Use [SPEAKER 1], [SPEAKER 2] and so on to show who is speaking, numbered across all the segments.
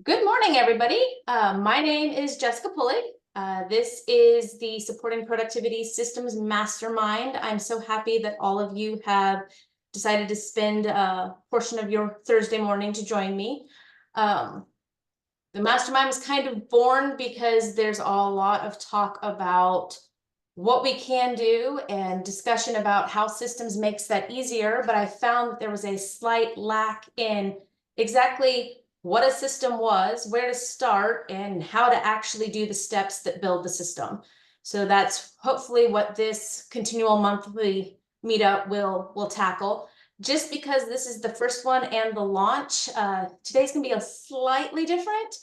[SPEAKER 1] Good morning, everybody. My name is Jessica Pulley. This is the Supporting Productivity Systems Mastermind. I'm so happy that all of you have decided to spend a portion of your Thursday morning to join me. Um, the Mastermind was kind of born because there's a lot of talk about what we can do and discussion about how systems makes that easier, but I found that there was a slight lack in exactly what a system was, where to start, and how to actually do the steps that build the system. So that's hopefully what this continual monthly meetup will tackle. Just because this is the first one and the launch, today's gonna be a slightly different.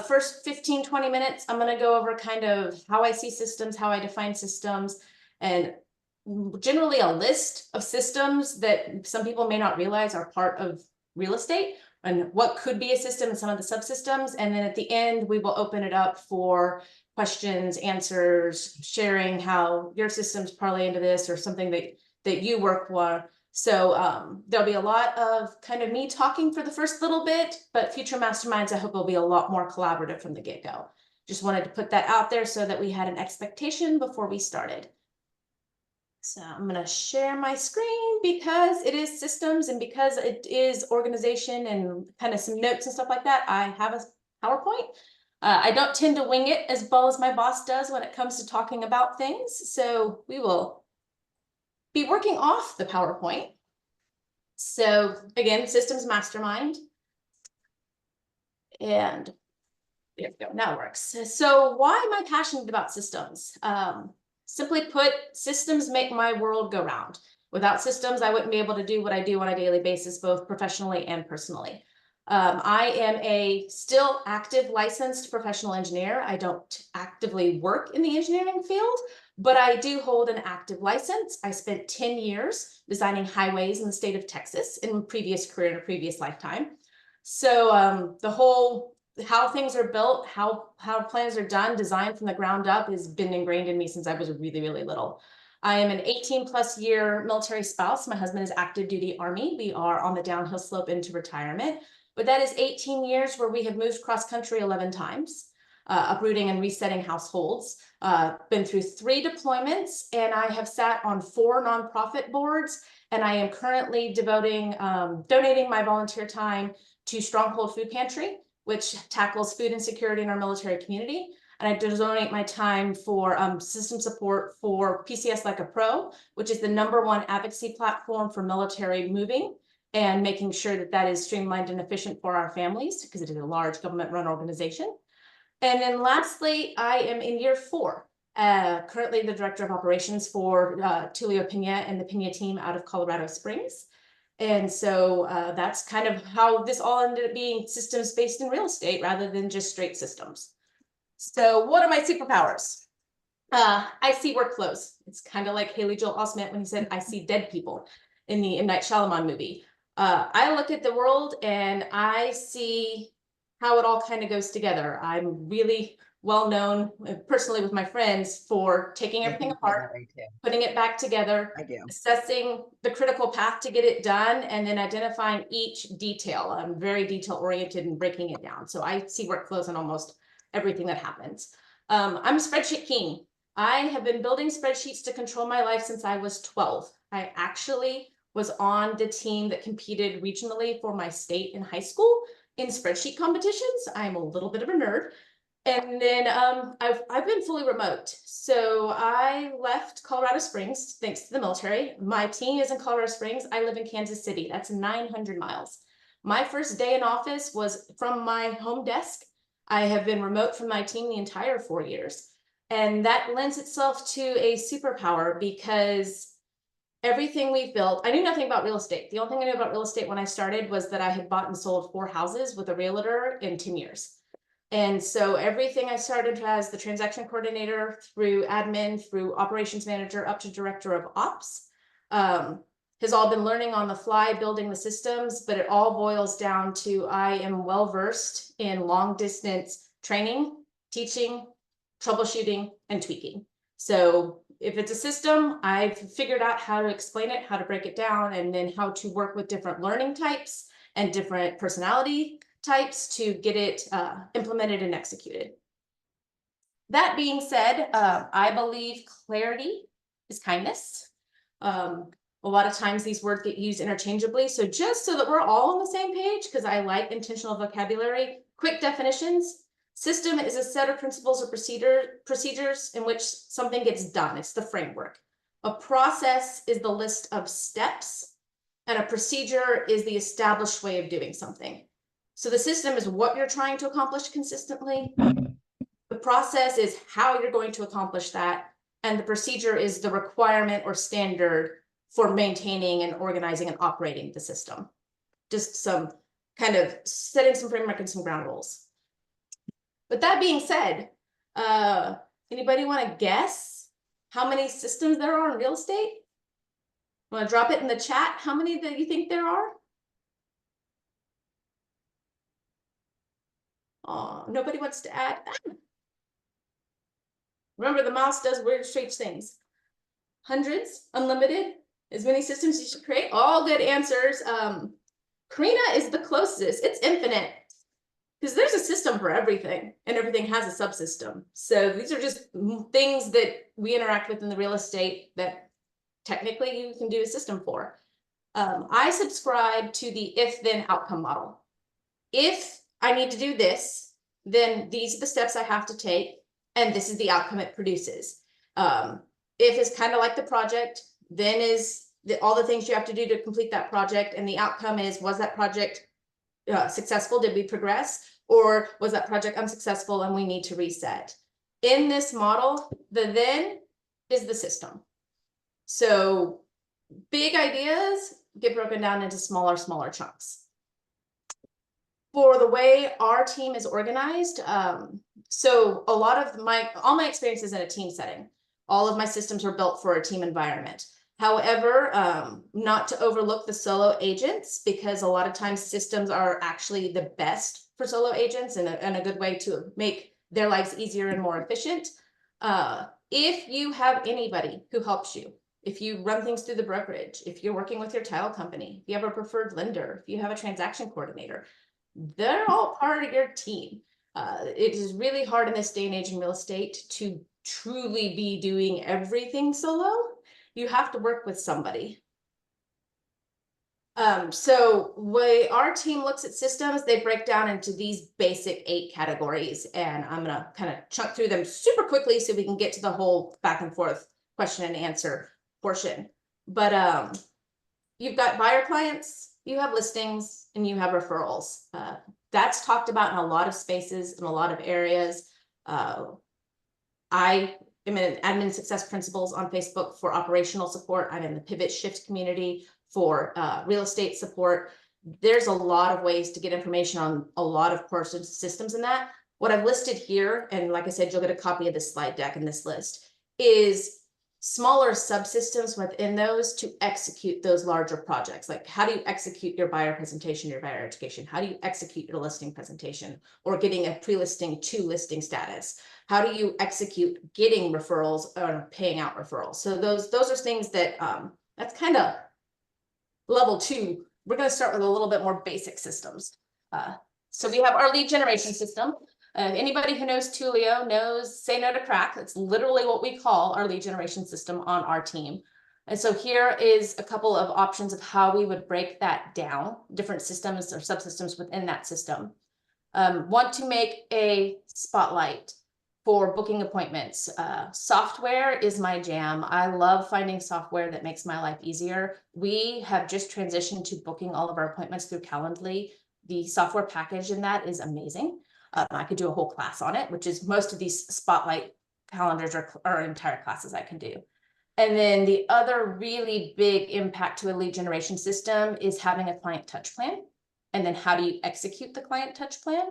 [SPEAKER 1] First 15-20 minutes, I'm gonna go over kind of how I see systems, how I define systems, and generally a list of systems that some people may not realize are part of real estate and what could be a system and some of the subsystems. And then at the end, we will open it up for questions, answers, sharing how your systems parlay into this or something that you work for. So there'll be a lot of kind of me talking for the first little bit, but future masterminds, I hope will be a lot more collaborative from the get-go. Just wanted to put that out there so that we had an expectation before we started. So I'm going to share my screen because it is systems and because it is organization and kind of some notes and stuff like that. I have a PowerPoint. I don't tend to wing it as well as my boss does when it comes to talking about things. So we will be working off the PowerPoint. So again, systems mastermind. And there we go, now it works. So why am I passionate about systems? Simply put, systems make my world go round. Without systems, I wouldn't be able to do what I do on a daily basis, both professionally and personally. I am a still active licensed professional engineer. I don't actively work in the engineering field, but I do hold an active license. I spent 10 years designing highways in the state of Texas in a previous career, in a previous lifetime. So the whole how things are built, how plans are done, designed from the ground up has been ingrained in me since I was really, really little. I am an 18+ year military spouse. My husband is active duty Army. We are on the downhill slope into retirement, but that is 18 years where we have moved cross country 11 times, uprooting and resetting households, been through 3 deployments, and I have sat on 4 nonprofit boards, and I am currently donating my volunteer time to Stronghold Food Pantry, which tackles food insecurity in our military community. And I donate my time for system support for PCS Like a Pro, which is the #1 advocacy platform for military moving and making sure that that is streamlined and efficient for our families because it is a large government-run organization. And then lastly, I am in year 4, currently the director of operations for Tulio Pena and the Pena team out of Colorado Springs. And so that's kind of how this all ended up being systems based in real estate rather than just straight systems. So what are my superpowers? I see workflows. It's kind of like Haley Joel Osment when he said, I see dead people in the M. Night Shyamalan movie. I look at the world and I see how it all kind of goes together. I'm really well known personally with my friends for taking everything apart, putting it back together,
[SPEAKER 2] I do.
[SPEAKER 1] assessing the critical path to get it done, and then identifying each detail. I'm very detail oriented and breaking it down. So I see workflows in almost everything that happens. I'm a spreadsheet king. I have been building spreadsheets to control my life since I was 12. I actually was on the team that competed regionally for my state in high school in spreadsheet competitions. I'm a little bit of a nerd. And then I've been fully remote. So I left Colorado Springs thanks to the military. My team is in Colorado Springs. I live in Kansas City. That's 900 miles. My first day in office was from my home desk. I have been remote from my team the entire 4 years. And that lends itself to a superpower because everything we've built, I knew nothing about real estate. The only thing I knew about real estate when I started was that I had bought and sold 4 houses with a realtor in 10 years. And so everything I started as the transaction coordinator through admin, through operations manager, up to director of ops, has all been learning on the fly, building the systems, but it all boils down to I am well-versed in long distance training, teaching, troubleshooting, and tweaking. So if it's a system, I've figured out how to explain it, how to break it down, and then how to work with different learning types and different personality types to get it implemented and executed. That being said, I believe clarity is kindness. A lot of times these words get used interchangeably. So just so that we're all on the same page, because I like intentional vocabulary, quick definitions. System is a set of principles or procedures in which something gets done. It's the framework. A process is the list of steps, and a procedure is the established way of doing something. So the system is what you're trying to accomplish consistently. The process is how you're going to accomplish that. And the procedure is the requirement or standard for maintaining and organizing and operating the system. Just some kind of setting some framework and some ground rules. But that being said, anybody want to guess how many systems there are in real estate? Want to drop it in the chat? How many do you think there are? Oh, nobody wants to add. Remember, the mouse does weird, strange things. Hundreds, unlimited, as many systems you should create. All good answers. Karina is the closest. It's infinite, because there's a system for everything, and everything has a subsystem. So these are just things that we interact with in the real estate that technically you can do a system for. I subscribe to the if-then outcome model. If I need to do this, then these are the steps I have to take, and this is the outcome it produces. If it's kind of like the project, then is all the things you have to do to complete that project, and the outcome is, was that project successful? Did we progress? Or was that project unsuccessful and we need to reset? In this model, the then is the system. So big ideas get broken down into smaller chunks. For the way our team is organized, so a lot of all my experiences in a team setting, all of my systems are built for a team environment. However, not to overlook the solo agents, because a lot of times systems are actually the best for solo agents and a good way to make their lives easier and more efficient. If you have anybody who helps you, if you run things through the brokerage, if you're working with your title company, if you have a preferred lender, if you have a transaction coordinator, they're all part of your team. It is really hard in this day and age in real estate to truly be doing everything solo. You have to work with somebody. So way our team looks at systems, they break down into these basic 8 categories, and I'm gonna kind of chunk through them super quickly so we can get to the whole back and forth question and answer portion. But you've got buyer clients, you have listings, and you have referrals. That's talked about in a lot of spaces, in a lot of areas. I am in admin success principles on Facebook for operational support. I'm in the pivot shift community for real estate support. There's a lot of ways to get information on a lot of person systems in that. What I've listed here, and like I said, you'll get a copy of this slide deck and this list, is smaller subsystems within those to execute those larger projects. Like, how do you execute your buyer presentation, your buyer education? How do you execute your listing presentation or getting a pre-listing to listing status? How do you execute getting referrals or paying out referrals? So those are things that that's kind of level 2. We're going to start with a little bit more basic systems. So we have our lead generation system. Anybody who knows Tulio knows Say No to Crack. That's literally what we call our lead generation system on our team. And so here is a couple of options of how we would break that down, different systems or subsystems within that system. Want to make a spotlight for booking appointments. Software is my jam. I love finding software that makes my life easier. We have just transitioned to booking all of our appointments through Calendly. The software package in that is amazing. I could do a whole class on it, which is most of these spotlight calendars are entire classes I can do. And then the other really big impact to a lead generation system is having a client touch plan. And then how do you execute the client touch plan?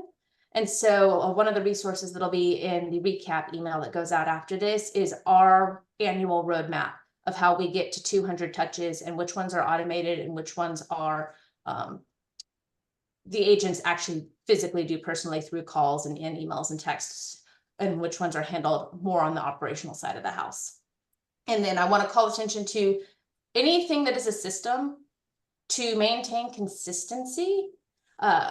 [SPEAKER 1] And so one of the resources that'll be in the recap email that goes out after this is our annual roadmap of how we get to 200 touches and which ones are automated and which ones are the agents actually physically do personally through calls and in emails and texts, and which ones are handled more on the operational side of the house. And then I want to call attention to anything that is a system to maintain consistency.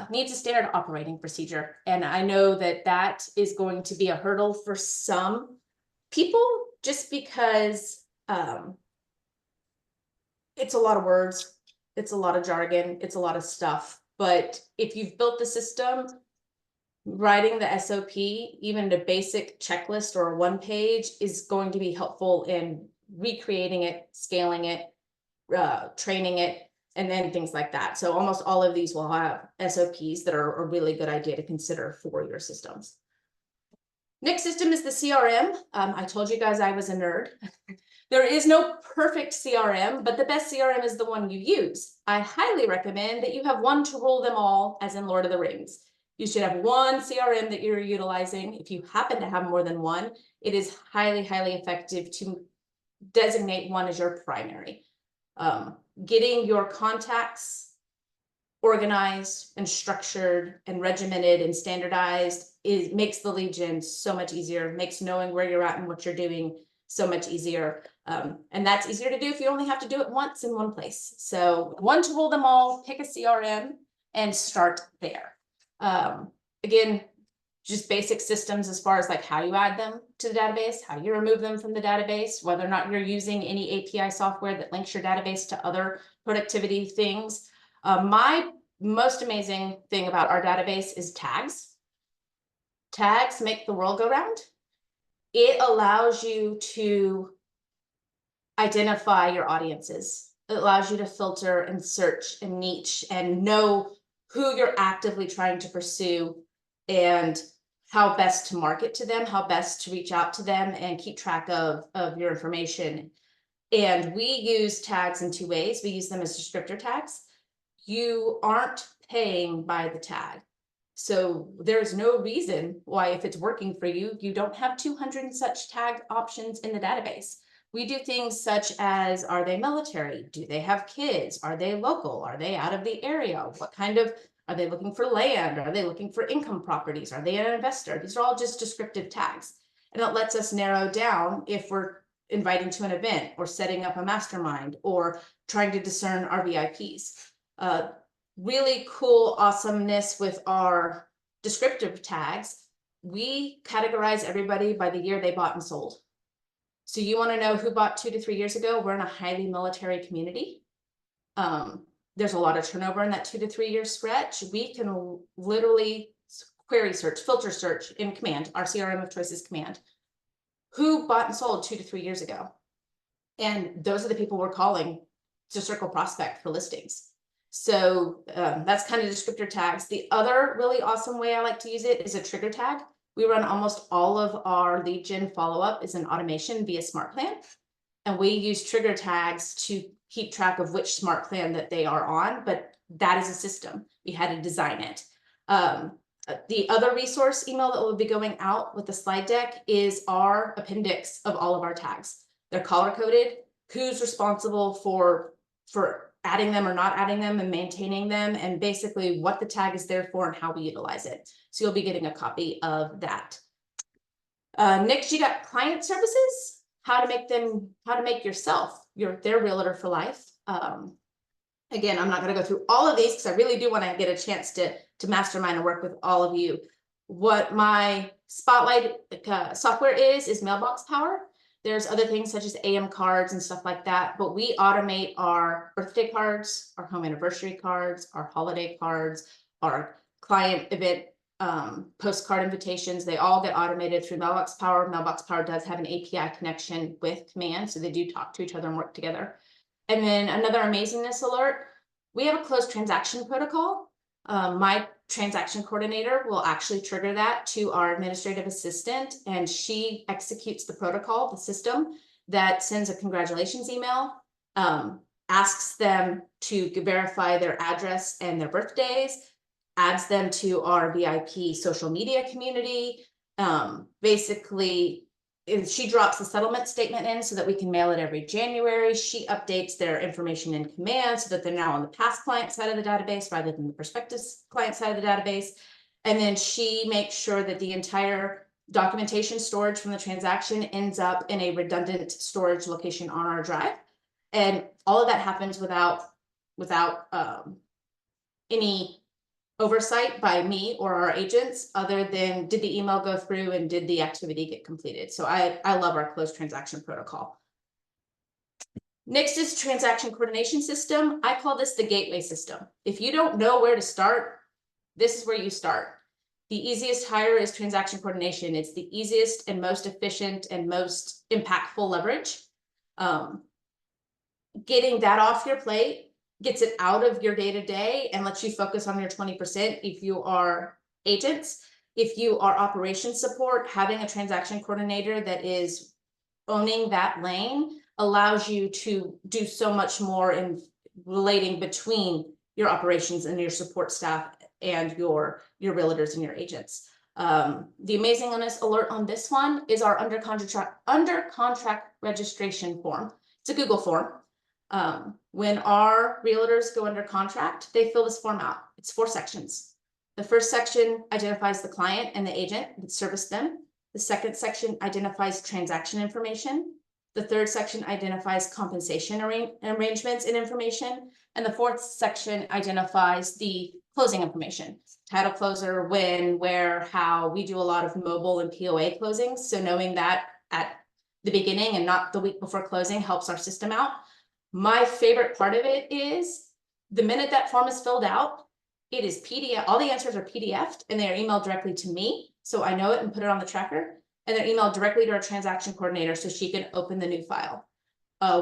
[SPEAKER 1] needs a standard operating procedure. And I know that that is going to be a hurdle for some people, just because it's a lot of words, it's a lot of jargon, it's a lot of stuff. But if you've built the system, writing the SOP, even a basic checklist or a 1-page, is going to be helpful in recreating it, scaling it, training it, and then things like that. So almost all of these will have SOPs that are a really good idea to consider for your systems. Next system is the CRM. I told you guys I was a nerd. There is no perfect CRM, but the best CRM is the one you use. I highly recommend that you have one to rule them all, as in Lord of the Rings. You should have one CRM that you're utilizing. If you happen to have more than one, it is highly, highly effective to designate one as your primary. Getting your contacts organized and structured and regimented and standardized makes the lead gen so much easier, makes knowing where you're at and what you're doing so much easier. And that's easier to do if you only have to do it once in one place. So one to rule them all, pick a CRM and start there. Again, just basic systems as far as like how you add them to the database, how you remove them from the database, whether or not you're using any API software that links your database to other productivity things. My most amazing thing about our database is tags. Tags make the world go round. It allows you to identify your audiences. It allows you to filter and search and niche and know who you're actively trying to pursue and how best to market to them, how best to reach out to them and keep track of your information. And we use tags in 2 ways. We use them as descriptor tags. You aren't paying by the tag. So there's no reason why, if it's working for you, you don't have 200 and such tag options in the database. We do things such as, are they military? Do they have kids? Are they local? Are they out of the area? What kind of, are they looking for land? Are they looking for income properties? Are they an investor? These are all just descriptive tags. And it lets us narrow down if we're inviting to an event or setting up a mastermind or trying to discern our VIPs. Really cool awesomeness with our descriptive tags. We categorize everybody by the year they bought and sold. So you want to know who bought 2 to 3 years ago? We're in a highly military community. There's a lot of turnover in that 2 to 3 year stretch. We can literally query search, filter search in Command. Our CRM of choice is Command. Who bought and sold 2 to 3 years ago? And those are the people we're calling to circle prospect for listings. So that's kind of descriptor tags. The other really awesome way I like to use it is a trigger tag. We run almost all of our lead gen follow-up is an automation via Smart Plan. And we use trigger tags to keep track of which Smart Plan that they are on, but that is a system. We had to design it. The other resource email that will be going out with the slide deck is our appendix of all of our tags. They're color coded, who's responsible for adding them or not adding them and maintaining them, and basically what the tag is there for and how we utilize it. So you'll be getting a copy of that. Next, you got client services, how to make yourself their realtor for life. Again, I'm not going to go through all of these because I really do want to get a chance to mastermind and work with all of you. What my Spotlight software is mailbox power. There's other things such as AM cards and stuff like that, but we automate our birthday cards, our home anniversary cards, our holiday cards, our client event postcard invitations. They all get automated through Mailbox Power. Mailbox Power does have an API connection with Command, so they do talk to each other and work together. And then another amazingness alert, we have a closed transaction protocol. My transaction coordinator will actually trigger that to our administrative assistant, and she executes the protocol, the system that sends a congratulations email, asks them to verify their address and their birthdays, adds them to our VIP social media community. Basically, she drops the settlement statement in so that we can mail it every January. She updates their information in Command so that they're now on the past client side of the database rather than the prospective client side of the database. And then she makes sure that the entire documentation storage from the transaction ends up in a redundant storage location on our drive. And all of that happens without any oversight by me or our agents, other than did the email go through and did the activity get completed. So I love our closed transaction protocol. Next is transaction coordination system. I call this the gateway system. If you don't know where to start, this is where you start. The easiest hire is transaction coordination. It's the easiest and most efficient and most impactful leverage. Getting that off your plate gets it out of your day-to-day and lets you focus on your 20% if you are agents. If you are operations support, having a transaction coordinator that is owning that lane allows you to do so much more in relating between your operations and your support staff and your realtors and your agents. The amazingness alert on this one is our under contract registration form. It's a Google form. When our realtors go under contract, they fill this form out. It's 4 sections. The first section identifies the client and the agent that serviced them. The second section identifies transaction information. The third section identifies compensation arrangements and information. And the fourth section identifies the closing information. Title closer, when, where, how. We do a lot of mobile and POA closings. So knowing that at the beginning and not the week before closing helps our system out. My favorite part of it is the minute that form is filled out, it is PDF. All the answers are PDF'd and they are emailed directly to me. So I know it and put it on the tracker. And they're emailed directly to our transaction coordinator so she can open the new file.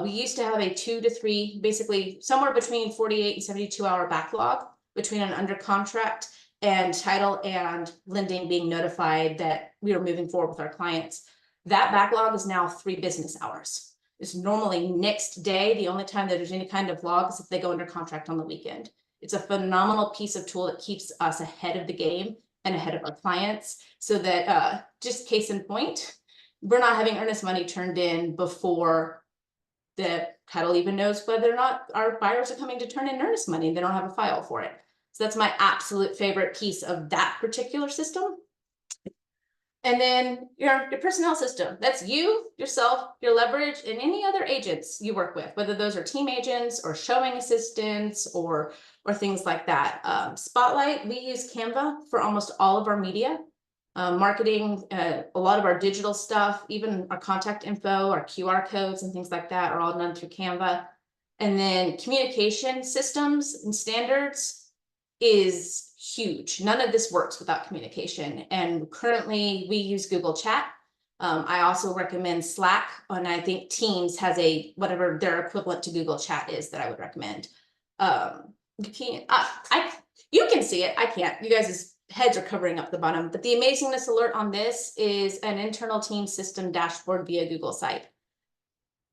[SPEAKER 1] We used to have a 2 to 3, basically somewhere between 48 and 72 hour backlog between an under contract and title and lending being notified that we are moving forward with our clients. That backlog is now 3 business hours. It's normally next day. The only time that there's any kind of log is if they go under contract on the weekend. It's a phenomenal piece of tool that keeps us ahead of the game and ahead of our clients, so that just case in point, we're not having earnest money turned in before the title even knows whether or not our buyers are coming to turn in earnest money. They don't have a file for it. So that's my absolute favorite piece of that particular system. And then your personnel system. That's you, yourself, your leverage, and any other agents you work with, whether those are team agents or showing assistants or things like that. Spotlight, we use Canva for almost all of our media, marketing, a lot of our digital stuff, even our contact info, our QR codes and things like that are all done through Canva. And then communication systems and standards is huge. None of this works without communication. And currently we use Google Chat. I also recommend Slack, and I think Teams has a, whatever their equivalent to Google Chat is, that I would recommend. You can see it, I can't. You guys' heads are covering up the bottom, but the amazingness alert on this is an internal team system dashboard via Google site.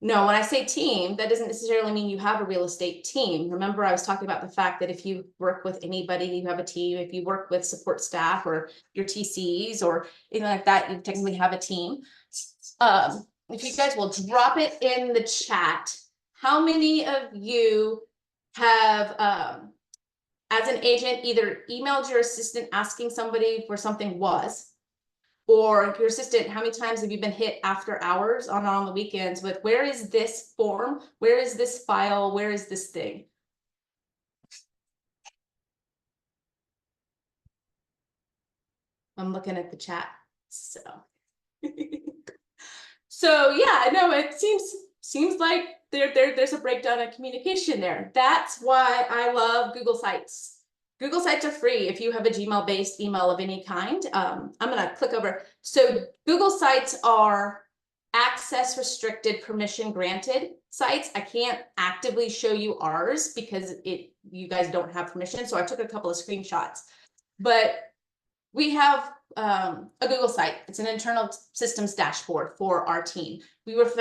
[SPEAKER 1] No, when I say team, that doesn't necessarily mean you have a real estate team. Remember, I was talking about the fact that if you work with anybody, you have a team. If you work with support staff or your TCs or anything like that, you technically have a team. If you guys will drop it in the chat, how many of you have, as an agent, either emailed your assistant asking somebody where something was, or your assistant, how many times have you been hit after hours on the weekends with, where is this form? Where is this file? Where is this thing? I'm looking at the chat. So, so yeah, no, it seems like there's a breakdown of communication there. That's why I love Google Sites. Google Sites are free if you have a Gmail-based email of any kind. I'm going to click over. So Google Sites are access restricted, permission granted sites. I can't actively show you ours because you guys don't have permission. So I took a couple of screenshots. But we have a Google site. It's an internal systems dashboard for our team. We would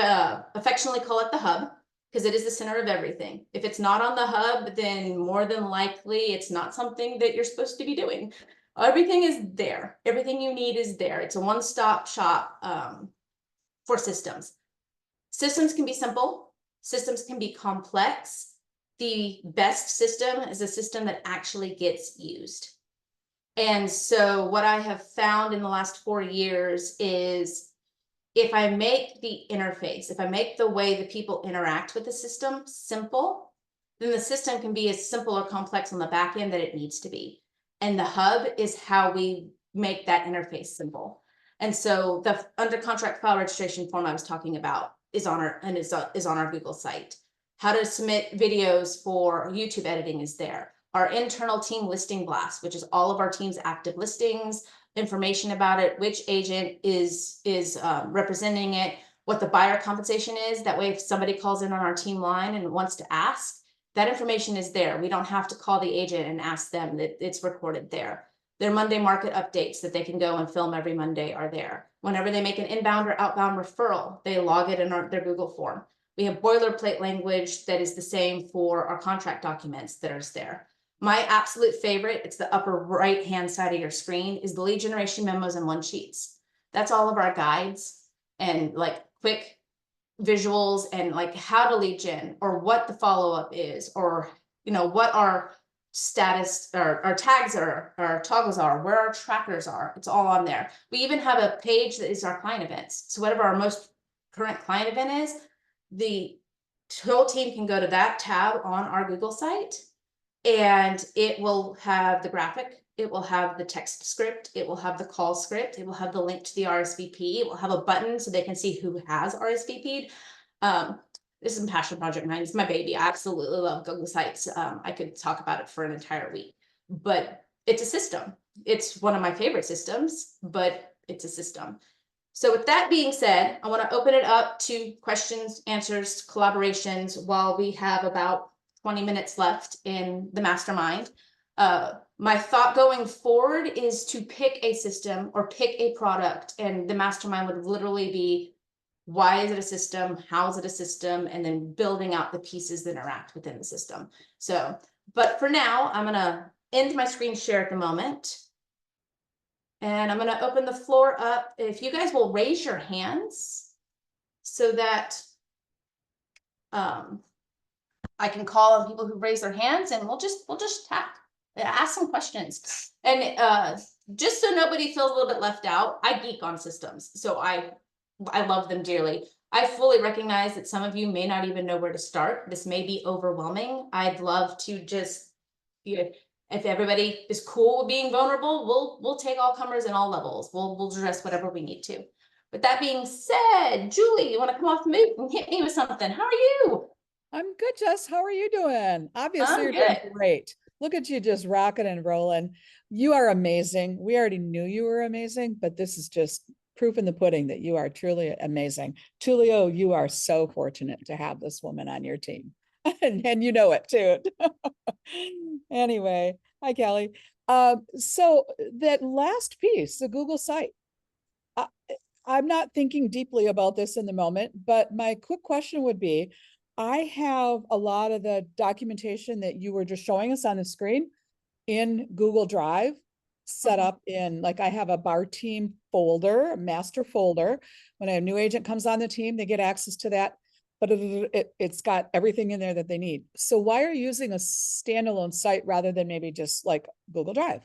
[SPEAKER 1] affectionately call it the hub, because it is the center of everything. If it's not on the hub, then more than likely it's not something that you're supposed to be doing. Everything is there. Everything you need is there. It's a one-stop shop for systems. Systems can be simple. Systems can be complex. The best system is a system that actually gets used. And so what I have found in the last 4 years is, if I make the interface, if I make the way that people interact with the system simple, then the system can be as simple or complex on the back end that it needs to be. And the hub is how we make that interface simple. And so the under contract file registration form I was talking about is on our Google site. How to submit videos for YouTube editing is there. Our internal team listing blast, which is all of our team's active listings, information about it, which agent is representing it, what the buyer compensation is. That way, if somebody calls in on our team line and wants to ask, that information is there. We don't have to call the agent and ask them, that it's recorded there. Their Monday market updates that they can go and film every Monday are there. Whenever they make an inbound or outbound referral, they log it in their Google form. We have boilerplate language that is the same for our contract documents that is there. My absolute favorite, it's the upper right-hand side of your screen, is the lead generation memos and one sheets. That's all of our guides and like quick visuals and like how to lead gen, or what the follow-up is, or what our status or our tags are, our toggles are, where our trackers are. It's all on there. We even have a page that is our client events. So whatever our most current client event is, the whole team can go to that tab on our Google site, and it will have the graphic, it will have the text script, it will have the call script, it will have the link to the RSVP, it will have a button so they can see who has RSVP'd. This is a passion project of mine. It's my baby. I absolutely love Google Sites. I could talk about it for an entire week, but it's a system. It's one of my favorite systems, but it's a system. So with that being said, I want to open it up to questions, answers, collaborations while we have about 20 minutes left in the mastermind. My thought going forward is to pick a system or pick a product, and the mastermind would literally be, why is it a system? How is it a system? And then building out the pieces that interact within the system. So, but for now, I'm going to end my screen share at the moment. And I'm going to open the floor up. If you guys will raise your hands so that I can call on people who raise their hands, and we'll just ask some questions. And just so nobody feels a little bit left out, I geek on systems, so I love them dearly. I fully recognize that some of you may not even know where to start. This may be overwhelming. I'd love to just, if everybody is cool with being vulnerable, we'll take all comers and all levels. We'll address whatever we need to. With that being said, Julie, you want to come off mute and hit me with something? How are you?
[SPEAKER 2] I'm good, Jess. How are you doing? Obviously, you're doing great. Look at you just rocking and rolling. You are amazing. We already knew you were amazing, but this is just proof in the pudding that you are truly amazing. Tulio, you are so fortunate to have this woman on your team. and you know it too. Anyway, hi, Kelly. So that last piece, the Google site, I'm not thinking deeply about this in the moment, but my quick question would be, I have a lot of the documentation that you were just showing us on the screen in Google Drive set up in, like, I have a bar team folder, a master folder. When a new agent comes on the team, they get access to that, but it's got everything in there that they need. So why are you using a standalone site rather than maybe just like Google Drive?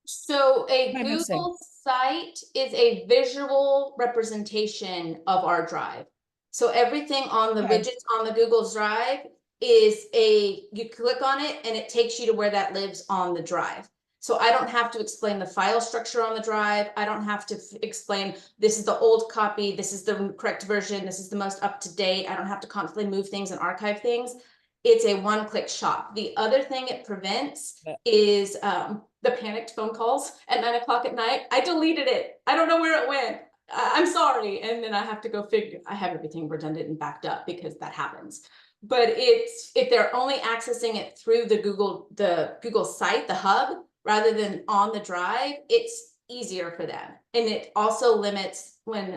[SPEAKER 1] So a Google site is a visual representation of our drive. So everything on the widgets on the Google Drive is you click on it and it takes you to where that lives on the drive. So I don't have to explain the file structure on the drive. I don't have to explain, this is the old copy, this is the correct version, this is the most up to date. I don't have to constantly move things and archive things. It's a one-click shop. The other thing it prevents is the panicked phone calls at 9 o'clock at night. I deleted it. I don't know where it went. I'm sorry. And then I have to go figure, I have everything redundant and backed up because that happens. But if they're only accessing it through the Google site, the hub, rather than on the drive, it's easier for them. And it also limits when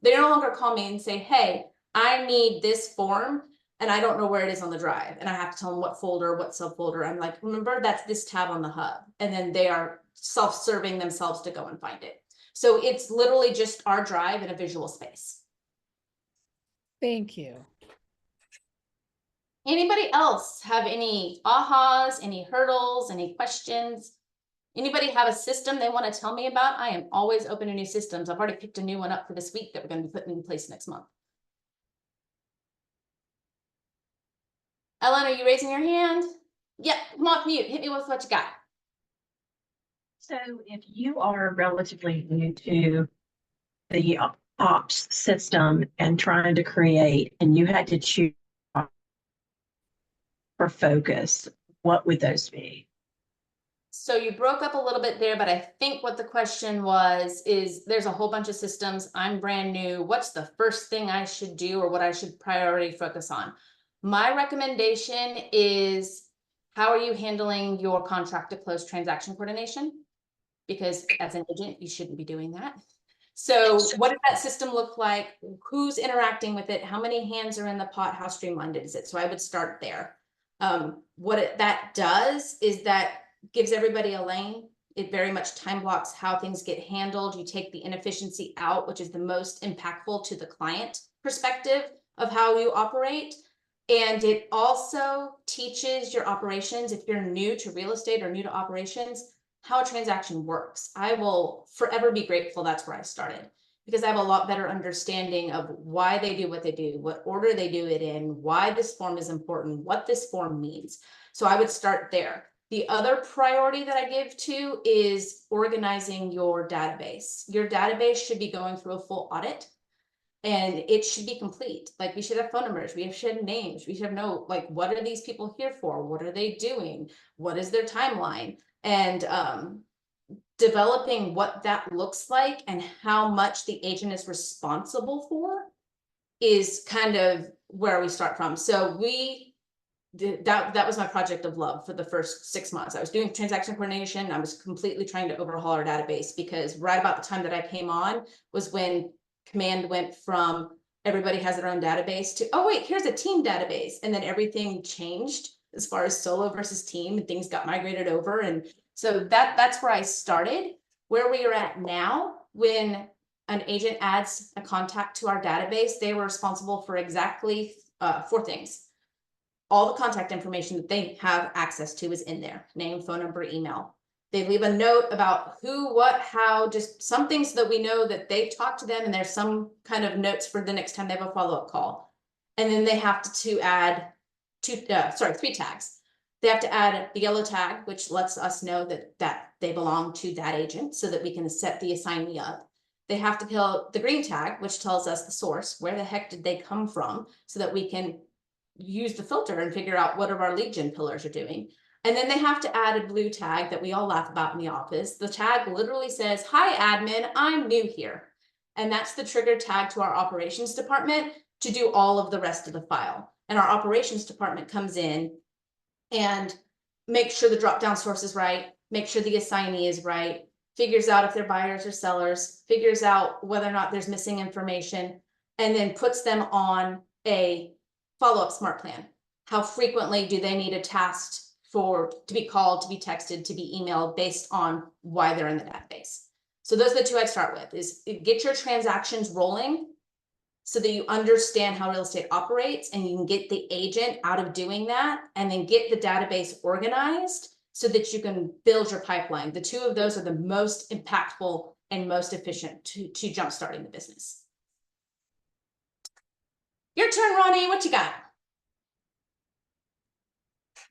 [SPEAKER 1] they no longer call me and say, hey, I need this form and I don't know where it is on the drive. And I have to tell them what folder, what subfolder. I'm like, remember, that's this tab on the hub. And then they are self-serving themselves to go and find it. So it's literally just our drive in a visual space.
[SPEAKER 2] Thank you.
[SPEAKER 1] Anybody else have any ahas, any hurdles, any questions? Anybody have a system they want to tell me about? I am always open to new systems. I've already picked a new one up for this week that we're going to be putting in place next month. Ellen, are you raising your hand? Yep, come off mute. Hit me with what you got.
[SPEAKER 3] So if you are relatively new to the ops system and trying to create, and you had to choose for focus, what would those be?
[SPEAKER 1] So you broke up a little bit there, but I think what the question was is there's a whole bunch of systems. I'm brand new. What's the first thing I should do or what I should priority focus on? My recommendation is how are you handling your contract to close transaction coordination? Because as an agent, you shouldn't be doing that. So what does that system look like? Who's interacting with it? How many hands are in the pot? How streamlined is it? So I would start there. That does is that gives everybody a lane. It very much time blocks how things get handled. You take the inefficiency out, which is the most impactful to the client perspective of how you operate. And it also teaches your operations, if you're new to real estate or new to operations, how a transaction works. I will forever be grateful that's where I started, because I have a lot better understanding of why they do what they do, what order they do it in, why this form is important, what this form means. So I would start there. The other priority that I give to is organizing your database. Your database should be going through a full audit. And it should be complete. Like we should have phone numbers, we should have names, we should know, like, what are these people here for? What are they doing? What is their timeline? And developing what that looks like and how much the agent is responsible for is kind of where we start from. So that was my project of love for the first 6 months. I was doing transaction coordination. I was completely trying to overhaul our database, because right about the time that I came on was when command went from everybody has their own database to, oh wait, here's a team database. And then everything changed as far as solo versus team, and things got migrated over. And so that's where I started. Where we are at now, when an agent adds a contact to our database, they were responsible for exactly 4 things. All the contact information that they have access to is in there: name, phone number, email. They leave a note about who, what, how, just something so that we know that they talked to them, and there's some kind of notes for the next time they have a follow-up call. And then they have to add 3 tags. They have to add the yellow tag, which lets us know that they belong to that agent so that we can set the assignee up. They have to kill the green tag, which tells us the source. Where the heck did they come from? So that we can use the filter and figure out what our lead gen pillars are doing. And then they have to add a blue tag that we all laugh about in the office. The tag literally says, "Hi admin, I'm new here." And that's the trigger tag to our operations department to do all of the rest of the file. And our operations department comes in and makes sure the drop-down source is right, make sure the assignee is right, figures out if they're buyers or sellers, figures out whether or not there's missing information, and then puts them on a follow-up smart plan. How frequently do they need a task to be called, to be texted, to be emailed, based on why they're in the database? So those are the 2 I'd start with: is get your transactions rolling so that you understand how real estate operates, and you can get the agent out of doing that, and then get the database organized so that you can build your pipeline. The 2 of those are the most impactful and most efficient to jumpstarting the business. Your turn, Ronnie. What you got?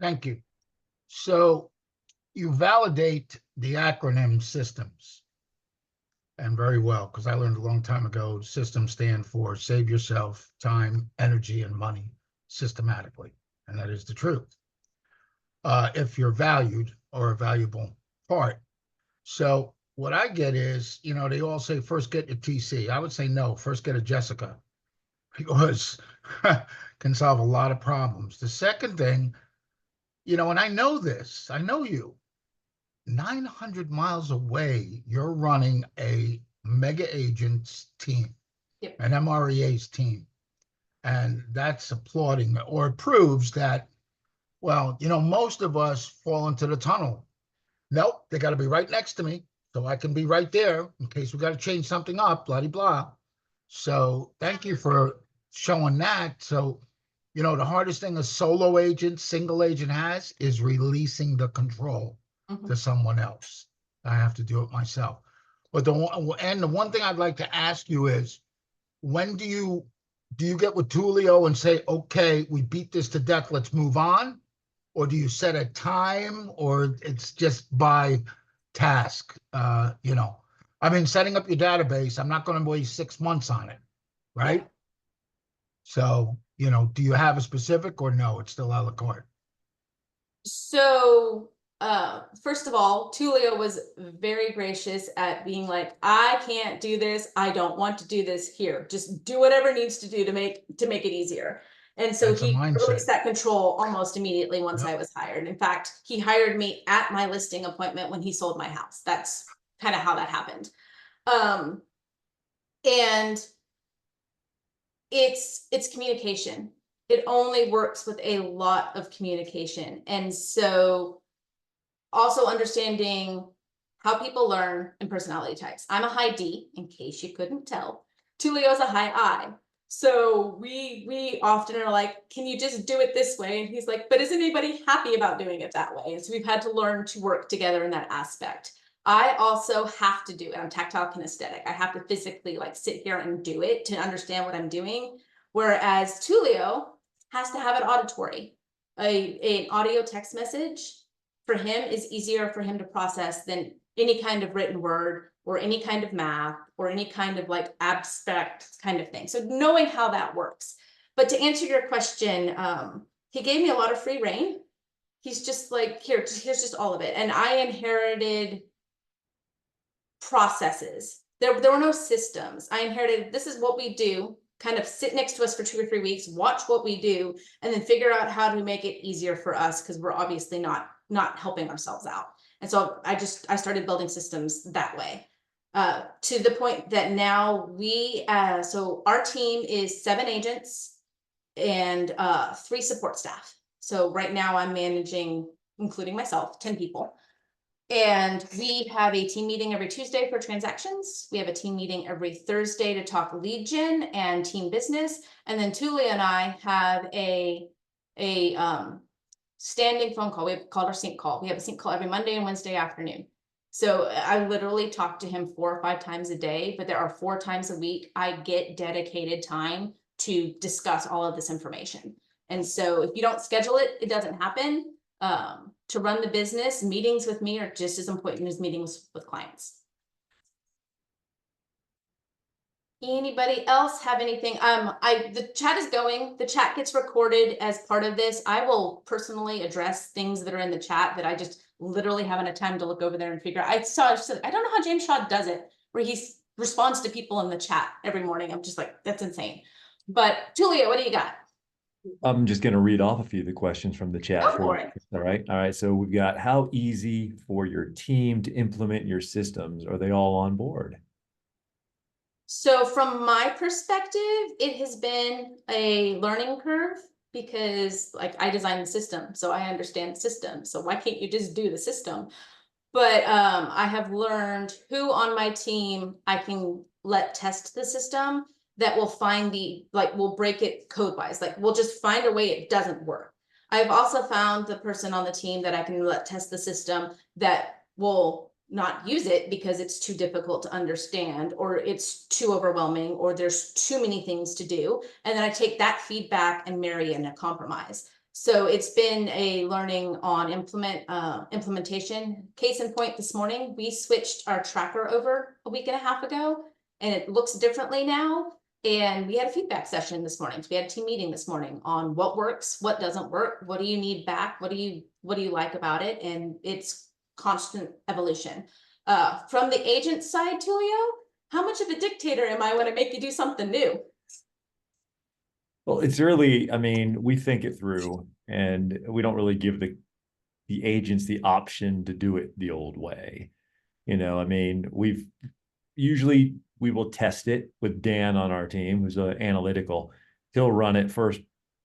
[SPEAKER 4] Thank you. So you validate the acronym systems, and very well, because I learned a long time ago, systems stand for save yourself time, energy, and money systematically. And that is the truth. If you're valued or a valuable part. So what I get is, they all say first get your TC. I would say no, first get a Jessica, because can solve a lot of problems. The second thing, and I know this, I know you, 900 miles away, you're running a mega agent's team,
[SPEAKER 1] Yep.
[SPEAKER 4] an MREA's team. And that's applauding, or it proves that, well, most of us fall into the tunnel. Nope, they got to be right next to me so I can be right there in case we got to change something up, blah, blah. So thank you for showing that. So, the hardest thing a solo agent, single agent has is releasing the control to someone else. I have to do it myself. But the one thing I'd like to ask you is, when do you get with Tulio and say, okay, we beat this to death, let's move on? Or do you set a time, or it's just by task? You know, I mean, setting up your database, I'm not going to waste 6 months on it, right? So, you know, do you have a specific or no? It's still a la carte.
[SPEAKER 1] So, first of all, Tulio was very gracious at being like, I can't do this. I don't want to do this here. Just do whatever needs to do to make it easier. And so
[SPEAKER 4] That's a
[SPEAKER 1] he
[SPEAKER 4] mindset.
[SPEAKER 1] released that control almost immediately once
[SPEAKER 4] Yep.
[SPEAKER 1] I was hired. In fact, he hired me at my listing appointment when he sold my house. That's kind of how that happened. And it's communication. It only works with a lot of communication. And so also understanding how people learn and personality types. I'm a high D, in case you couldn't tell. Tulio's a high I. So we often are like, can you just do it this way? And he's like, but is anybody happy about doing it that way? And so we've had to learn to work together in that aspect. I also have to do it. I'm tactile kinesthetic. I have to physically like sit here and do it to understand what I'm doing. Whereas Tulio has to have it auditory. An audio text message for him is easier for him to process than any kind of written word or any kind of math or any kind of like abstract kind of thing. So knowing how that works. But to answer your question, he gave me a lot of free reign. He's just like, here's just all of it. And I inherited processes. There were no systems. I inherited, this is what we do, kind of sit next to us for 2 or 3 weeks, watch what we do, and then figure out how to make it easier for us because we're obviously not helping ourselves out. And so I started building systems that way. To the point that now so our team is 7 agents and 3 support staff. So right now I'm managing, including myself, 10 people. And we have a team meeting every Tuesday for transactions. We have a team meeting every Thursday to talk lead gen and team business. And then Tulia and I have a standing phone call. We have called our sync call. We have a sync call every Monday and Wednesday afternoon. So I literally talk to him 4 or 5 times a day, but there are 4 times a week I get dedicated time to discuss all of this information. And so if you don't schedule it, it doesn't happen. To run the business, meetings with me are just as important as meetings with clients. Anybody else have anything? The chat is going. The chat gets recorded as part of this. I will personally address things that are in the chat that I just literally haven't had time to look over there and figure out. I don't know how James Shaw does it, where he responds to people in the chat every morning. I'm just like, that's insane. But Julia, what do you got?
[SPEAKER 5] I'm just going to read off a few of the questions from the chat
[SPEAKER 1] Go
[SPEAKER 5] for
[SPEAKER 1] for
[SPEAKER 5] you.
[SPEAKER 1] it.
[SPEAKER 5] All right. All right. So we've got, how easy for your team to implement your systems? Are they all on board?
[SPEAKER 1] So from my perspective, it has been a learning curve because like I designed the system, so I understand the system. So why can't you just do the system? But I have learned who on my team I can let test the system that will find we'll break it code wise. Like we'll just find a way it doesn't work. I've also found the person on the team that I can let test the system that will not use it because it's too difficult to understand or it's too overwhelming or there's too many things to do. And then I take that feedback and marry in a compromise. So it's been a learning on implementation. Case in point, this morning, we switched our tracker over a week and a half ago, and it looks differently now. And we had a feedback session this morning. So we had a team meeting this morning on what works, what doesn't work, what do you need back, what do you like about it, and it's constant evolution. From the agent side, Tulio, how much of a dictator am I when I make you do something new?
[SPEAKER 5] Well, it's really, I mean, we think it through and we don't really give the agents the option to do it the old way. You know, I mean, we will test it with Dan on our team, who's analytical. He'll run it first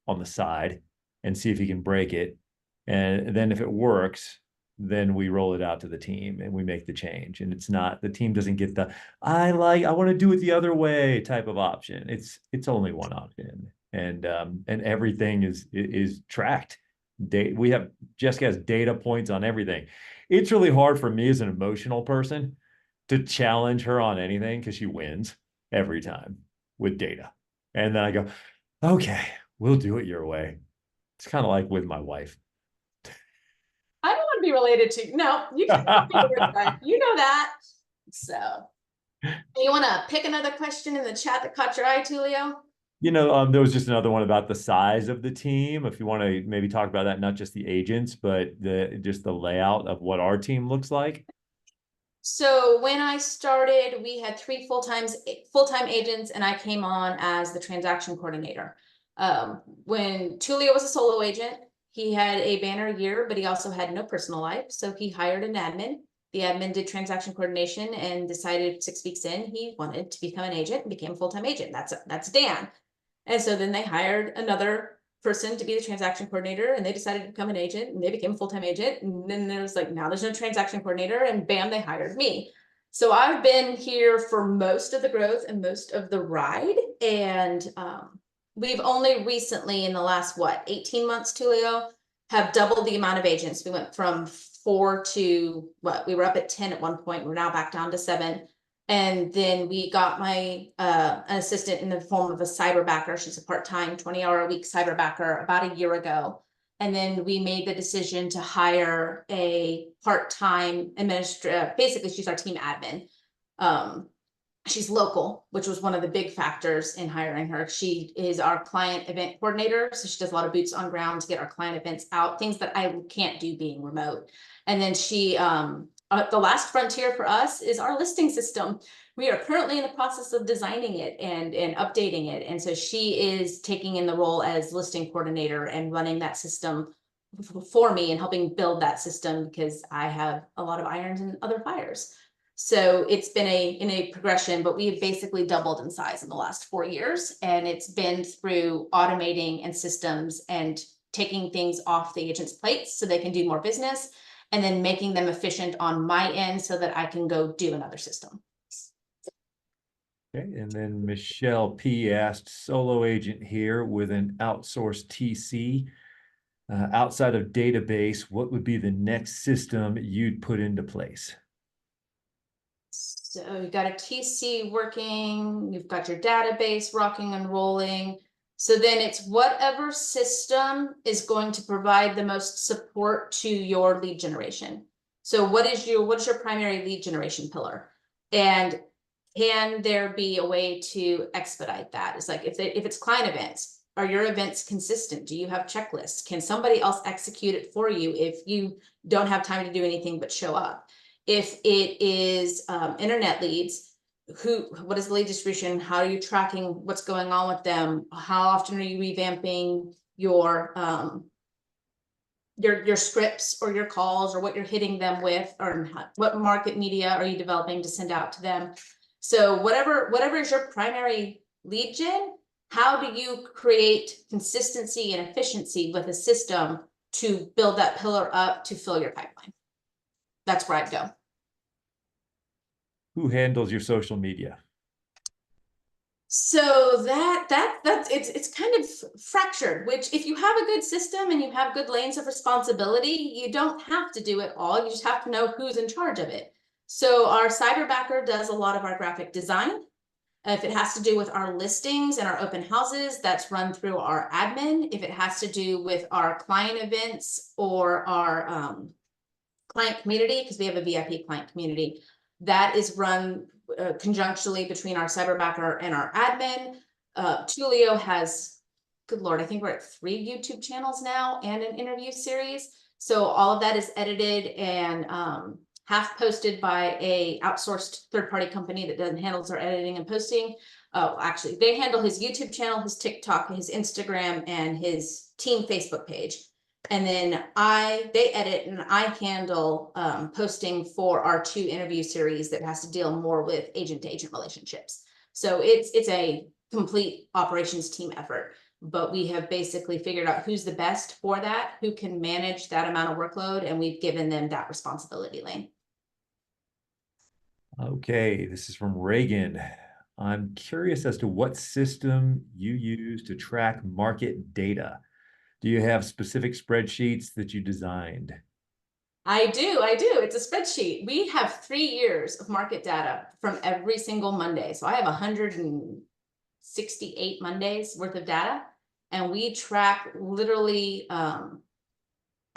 [SPEAKER 5] on the side and see if he can break it. And then if it works, then we roll it out to the team and we make the change. And it's not, the team doesn't get the, I want to do it the other way type of option. It's only one option. And everything is tracked. Jessica has data points on everything. It's really hard for me as an emotional person to challenge her on anything because she wins every time with data. And then I go, okay, we'll do it your way. It's kind of like with my wife.
[SPEAKER 1] I don't want to be related to, no, you can call me the word guy. You know that. So, you want to pick another question in the chat that caught your eye, Tulio?
[SPEAKER 5] There was just another one about the size of the team. If you want to maybe talk about that, not just the agents, but just the layout of what our team looks like.
[SPEAKER 1] So when I started, we had 3 full-time agents, and I came on as the transaction coordinator. When Tulio was a solo agent, he had a banner year, but he also had no personal life. So he hired an admin. The admin did transaction coordination and decided 6 weeks in he wanted to become an agent and became a full-time agent. That's Dan. And so then they hired another person to be the transaction coordinator, and they decided to become an agent, and they became a full-time agent. And then there's like, now there's no transaction coordinator, and bam, they hired me. So I've been here for most of the growth and most of the ride. And we've only recently, in the last 18 months, Tulio, have doubled the amount of agents. We went from 4 to we were up at 10 at one point. We're now back down to 7. And then we got my an assistant in the form of a cyberbacker. She's a part-time 20-hour-a-week cyberbacker about a year ago. And then we made the decision to hire a part-time administrator. Basically, she's our team admin. She's local, which was one of the big factors in hiring her. She is our client event coordinator. So she does a lot of boots on ground to get our client events out, things that I can't do being remote. And then she the last frontier for us is our listing system. We are currently in the process of designing it and updating it. And so she is taking in the role as listing coordinator and running that system for me and helping build that system, because I have a lot of irons and other fires. So it's been in a progression, but we have basically doubled in size in the last 4 years. And it's been through automating and systems and taking things off the agent's plates so they can do more business, and then making them efficient on my end so that I can go do another system.
[SPEAKER 5] Okay, and then Michelle P asked, solo agent here with an outsourced TC. Outside of database, what would be the next system you'd put into place?
[SPEAKER 1] So you've got a TC working, you've got your database rocking and rolling. So then it's whatever system is going to provide the most support to your lead generation. So what is your primary lead generation pillar? And can there be a way to expedite that? It's like if it's client events, are your events consistent? Do you have checklists? Can somebody else execute it for you if you don't have time to do anything but show up? If it is internet leads, what is the lead distribution? How are you tracking what's going on with them? How often are you revamping your scripts or your calls, or what you're hitting them with, or what market media are you developing to send out to them? So whatever is your primary lead gen, how do you create consistency and efficiency with a system to build that pillar up to fill your pipeline? That's where I'd go.
[SPEAKER 5] Who handles your social media?
[SPEAKER 1] So that's it's kind of fractured, which if you have a good system and you have good lanes of responsibility, you don't have to do it all. You just have to know who's in charge of it. So our cyberbacker does a lot of our graphic design. If it has to do with our listings and our open houses, that's run through our admin. If it has to do with our client events or our client community, because we have a VIP client community, that is run conjunctionally between our cyberbacker and our admin. Tulio has, good Lord, I think we're at 3 YouTube channels now and an interview series. So all of that is edited and half posted by a outsourced third-party company that handles our editing and posting. Actually, they handle his YouTube channel, his TikTok, his Instagram, and his team Facebook page. And then they edit and I handle posting for our 2 interview series that has to deal more with agent-to-agent relationships. So it's a complete operations team effort, but we have basically figured out who's the best for that, who can manage that amount of workload, and we've given them that responsibility lane.
[SPEAKER 5] Okay, this is from Reagan. I'm curious as to what system you use to track market data. Do you have specific spreadsheets that you designed?
[SPEAKER 1] I do. It's a spreadsheet. We have 3 years of market data from every single Monday. So I have 168 Mondays worth of data, and we track literally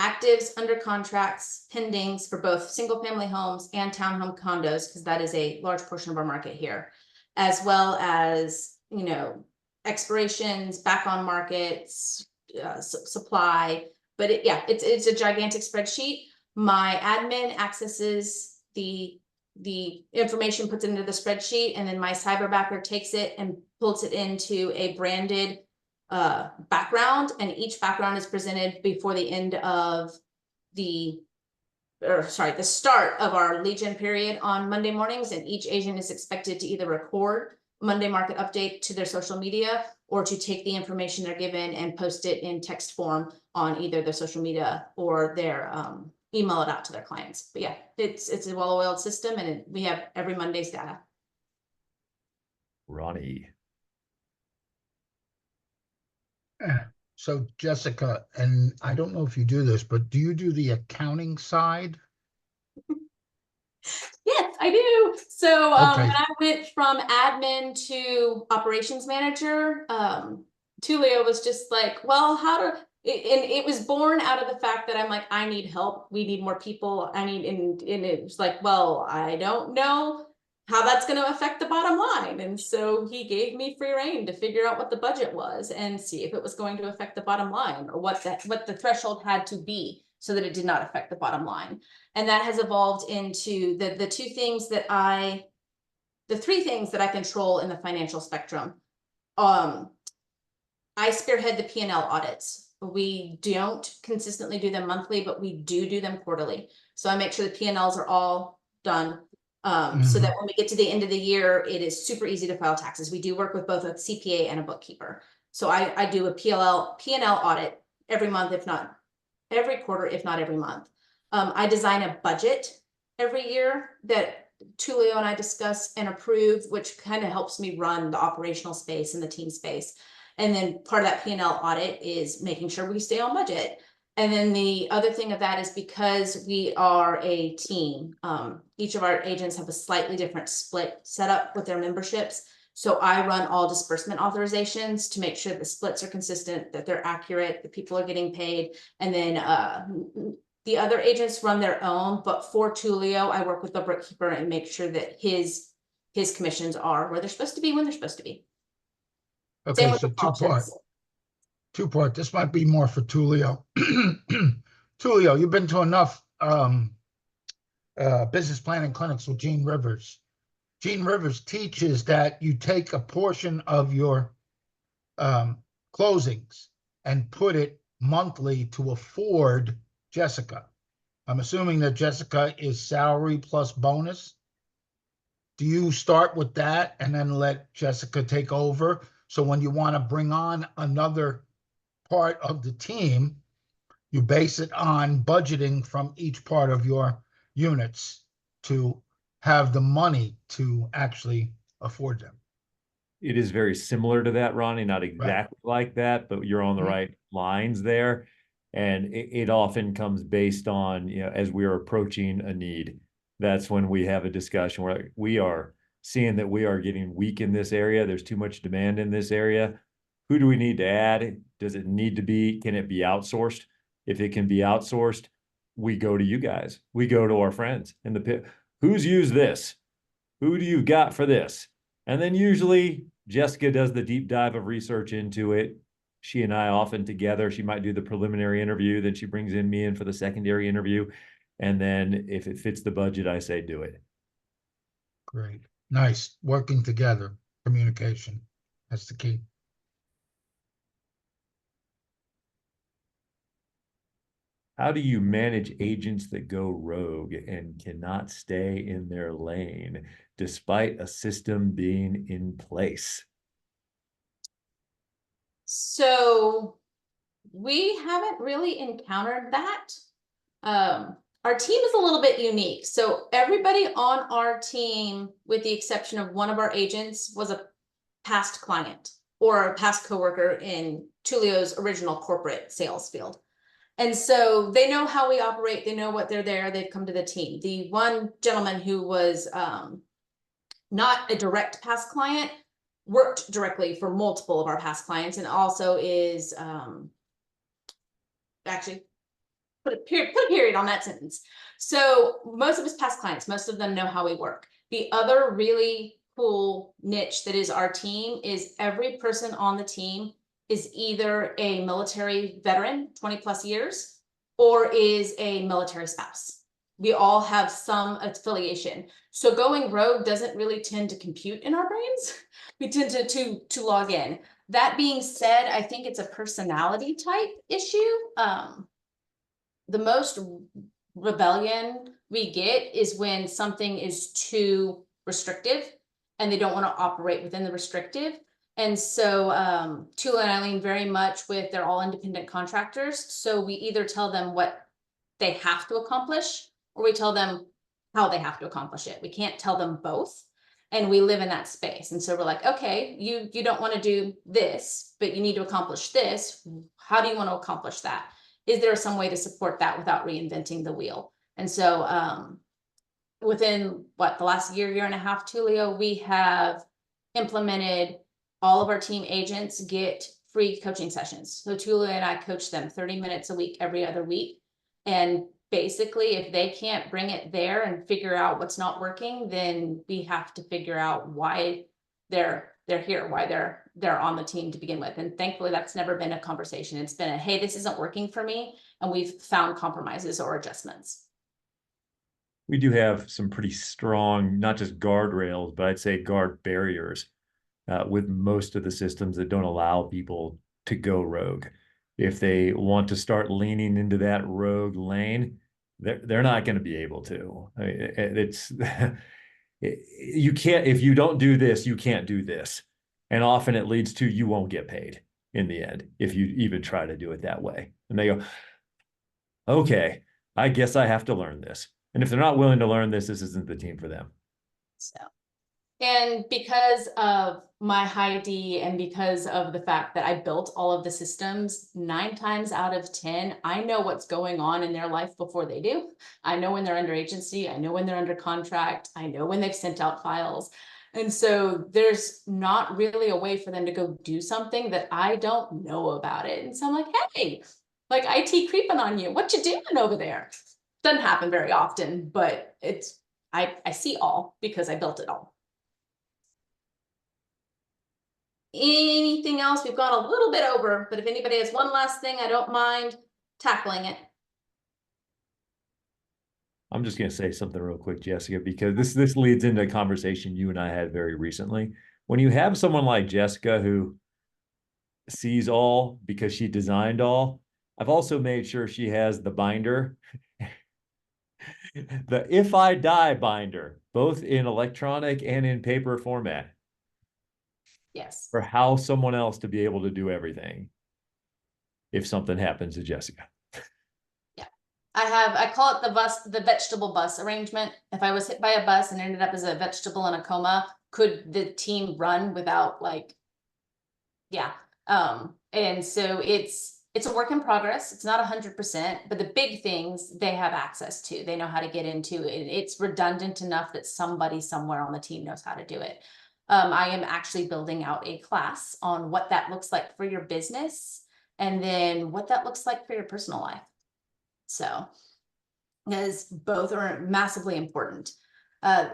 [SPEAKER 1] actives, under contracts, pendings for both single family homes and townhome condos, because that is a large portion of our market here, as well as, you know, expirations, back on markets, supply. But it's a gigantic spreadsheet. My admin accesses the information, puts it into the spreadsheet, and then my cyberbacker takes it and pulls it into a branded background, and each background is presented before the end of the start of our lead gen period on Monday mornings, and each agent is expected to either record Monday market update to their social media or to take the information they're given and post it in text form on either their social media or their email it out to their clients. But yeah, it's a well-oiled system, and we have every Monday's data.
[SPEAKER 5] Ronnie.
[SPEAKER 4] So Jessica, and I don't know if you do this, but do you do the accounting side?
[SPEAKER 1] Yes, I do. So
[SPEAKER 4] Okay.
[SPEAKER 1] when I went from admin to operations manager, Tulio was just like, well, and it was born out of the fact that I'm like, I need help. We need more people. And it was like, well, I don't know how that's going to affect the bottom line. And so he gave me free rein to figure out what the budget was and see if it was going to affect the bottom line, or what the threshold had to be so that it did not affect the bottom line. And that has evolved into the three things that I control in the financial spectrum. I spearhead the P&L audits. We don't consistently do them monthly, but we do them quarterly. So I make sure the P&Ls are all done. So that when we get to the end of the year, it is super easy to file taxes. We do work with both a CPA and a bookkeeper. So I do a P&L audit every month, if not every quarter, if not every month. I design a budget every year that Tulio and I discuss and approve, which kind of helps me run the operational space and the team space. And then part of that P&L audit is making sure we stay on budget. And then the other thing of that is, because we are a team, each of our agents have a slightly different split setup with their memberships. So I run all disbursement authorizations to make sure the splits are consistent, that they're accurate, that people are getting paid. And then the other agents run their own, but for Tulio, I work with the bookkeeper and make sure that his commissions are where they're supposed to be when they're supposed to be.
[SPEAKER 4] Okay, so two-part. This might be more for Tulio. Tulio, you've been to enough business planning clinics with Gene Rivers. Gene Rivers teaches that you take a portion of your closings and put it monthly to afford Jessica. I'm assuming that Jessica is salary plus bonus. Do you start with that and then let Jessica take over? So when you want to bring on another part of the team, you base it on budgeting from each part of your units to have the money to actually afford them.
[SPEAKER 5] It is very similar to that, Ronnie, not exactly like that, but you're on the right lines there. And it often comes based on, you know, as we are approaching a need, that's when we have a discussion where we are seeing that we are getting weak in this area. There's too much demand in this area. Who do we need to add? Does it need to be, can it be outsourced? If it can be outsourced, we go to you guys. We go to our friends in the pit. Who's used this? Who do you got for this? And then usually Jessica does the deep dive of research into it. She and I often together, she might do the preliminary interview, then she brings in me in for the secondary interview. And then if it fits the budget, I say, do it.
[SPEAKER 4] Great. Nice. Working together, communication. That's the key.
[SPEAKER 5] How do you manage agents that go rogue and cannot stay in their lane despite a system being in place?
[SPEAKER 1] So we haven't really encountered that. Our team is a little bit unique. So everybody on our team, with the exception of one of our agents, was a past client or a past coworker in Tulio's original corporate sales field. And so they know how we operate. They know what they're there. They've come to the team. The one gentleman who was not a direct past client worked directly for multiple of our past clients, and also is actually put a period on that sentence. So most of us past clients, most of them know how we work. The other really cool niche that is our team is every person on the team is either a military veteran, 20+ years, or is a military spouse. We all have some affiliation. So going rogue doesn't really tend to compute in our brains. We tend to log in. That being said, I think it's a personality type issue. The most rebellion we get is when something is too restrictive and they don't want to operate within the restrictive. And so Tula and Eileen very much with, they're all independent contractors. So we either tell them what they have to accomplish or we tell them how they have to accomplish it. We can't tell them both. And we live in that space. And so we're like, okay, you don't want to do this, but you need to accomplish this. How do you want to accomplish that? Is there some way to support that without reinventing the wheel? And so within the last year and a half, Tulio, we have implemented all of our team agents get free coaching sessions. So Tulio and I coach them 30 minutes a week, every other week. And basically, if they can't bring it there and figure out what's not working, then we have to figure out why they're here, why they're on the team to begin with. And thankfully, that's never been a conversation. It's been a, hey, this isn't working for me. And we've found compromises or adjustments.
[SPEAKER 5] We do have some pretty strong, not just guardrails, but I'd say guard barriers with most of the systems that don't allow people to go rogue. If they want to start leaning into that rogue lane, they're not going to be able to. I mean, it's you can't, if you don't do this, you can't do this. And often it leads to you won't get paid in the end if you even try to do it that way. And they go, okay, I guess I have to learn this. And if they're not willing to learn this, this isn't the team for them.
[SPEAKER 1] So, and because of my high D and because of the fact that I built all of the systems, 9 times out of 10, I know what's going on in their life before they do. I know when they're under agency. I know when they're under contract. I know when they've sent out files. And so there's not really a way for them to go do something that I don't know about it. And so I'm like, hey, like IT creeping on you. What you doing over there? Doesn't happen very often, but it's, I see all because I built it all. Anything else? We've gone a little bit over, but if anybody has one last thing, I don't mind tackling it.
[SPEAKER 5] I'm just going to say something real quick, Jessica, because this leads into a conversation you and I had very recently. When you have someone like Jessica who sees all because she designed all, I've also made sure she has the binder, the if I die binder, both in electronic and in paper format.
[SPEAKER 1] Yes.
[SPEAKER 5] For how someone else to be able to do everything if something happens to Jessica.
[SPEAKER 1] Yeah. I call it the vegetable bus arrangement. If I was hit by a bus and ended up as a vegetable in a coma, could the team run without yeah. And so it's a work in progress. It's not 100%, but the big things they have access to, they know how to get into, and it's redundant enough that somebody somewhere on the team knows how to do it. I am actually building out a class on what that looks like for your business and then what that looks like for your personal life. So, because both are massively important.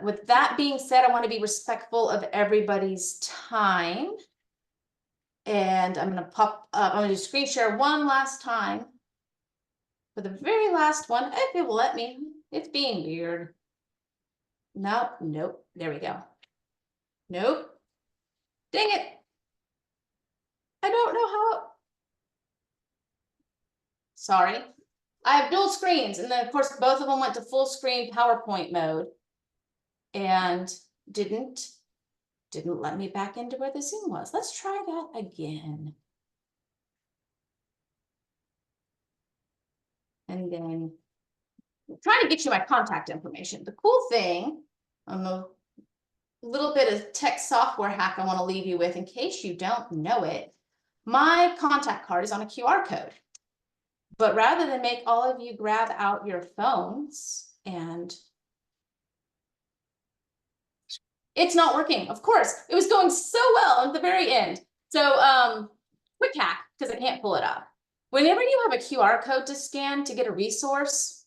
[SPEAKER 1] With that being said, I want to be respectful of everybody's time. And I'm going to I'm going to screen share one last time. For the very last one, if it will let me. It's being weird. Nope. There we go. Nope. Dang it. I don't know how. Sorry. I have dual screens. And then of course, both of them went to full screen PowerPoint mode and didn't let me back into where the Zoom was. Let's try that again. And then I'm trying to get you my contact information. The cool thing, a little bit of tech software hack I want to leave you with in case you don't know it. My contact card is on a QR code. But rather than make all of you grab out your phones and it's not working. Of course, it was going so well at the very end. So quick hack, because I can't pull it up. whenever you have a QR code to scan to get a resource,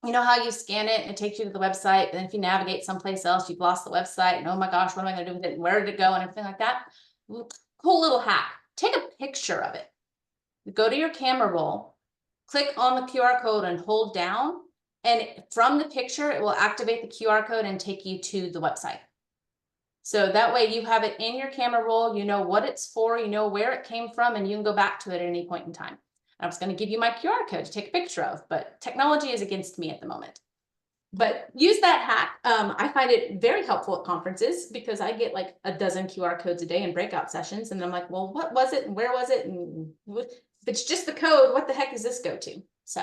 [SPEAKER 1] you know how you scan it and it takes you to the website, and if you navigate someplace else, you've lost the website, and oh my gosh, what am I gonna do with it, and where did it go, and everything like that. Cool little hack. Take a picture of it. Go to your camera roll, click on the QR code and hold down, and from the picture, it will activate the QR code and take you to the website. So that way you have it in your camera roll, you know what it's for, you know where it came from, and you can go back to it at any point in time. I was going to give you my QR code to take a picture of, but technology is against me at the moment. But use that hack. I find it very helpful at conferences because I get like a dozen QR codes a day in breakout sessions. And I'm like, well, what was it? And where was it? And if it's just the code, what the heck does this go to? So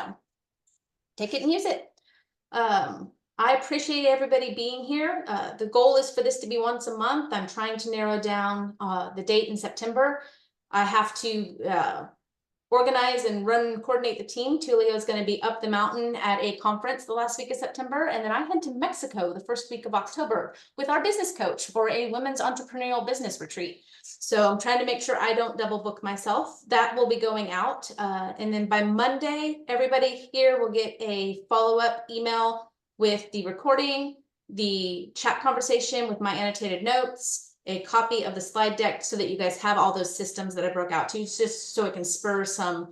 [SPEAKER 1] take it and use it. I appreciate everybody being here. The goal is for this to be once a month. I'm trying to narrow down the date in September. I have to organize and coordinate the team. Tulio is going to be up the mountain at a conference the last week of September. And then I head to Mexico the first week of October with our business coach for a women's entrepreneurial business retreat. So I'm trying to make sure I don't double book myself. That will be going out. And then by Monday, everybody here will get a follow-up email with the recording, the chat conversation with my annotated notes, a copy of the slide deck so that you guys have all those systems that I broke out to, just so it can spur some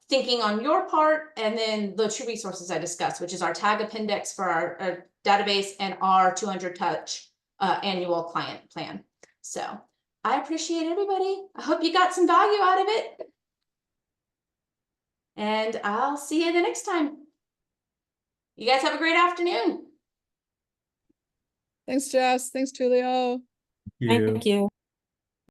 [SPEAKER 1] thinking on your part, and then the two resources I discussed, which is our tag appendix for our database and our 200 touch annual client plan. So I appreciate everybody. I hope you got some value out of it. And I'll see you the next time. You guys have a great afternoon.
[SPEAKER 2] Thanks, Jess. Thanks, Tulio.
[SPEAKER 5] You.
[SPEAKER 6] Thank you.